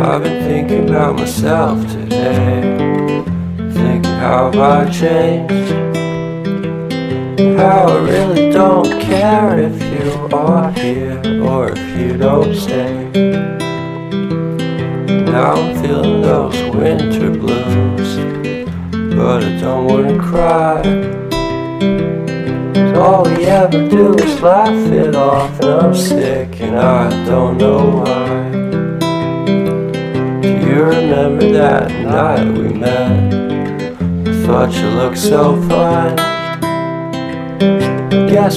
I've been thinking about myself today, thinking how have I changed, how I really don't care if you are here or if you don't stay. Now I'm feeling those winter blues, but I don't wanna cry. All we ever do is laugh it off, and I'm sick and I don't know why. Do you remember that night we met? I thought you looked so fine. Guess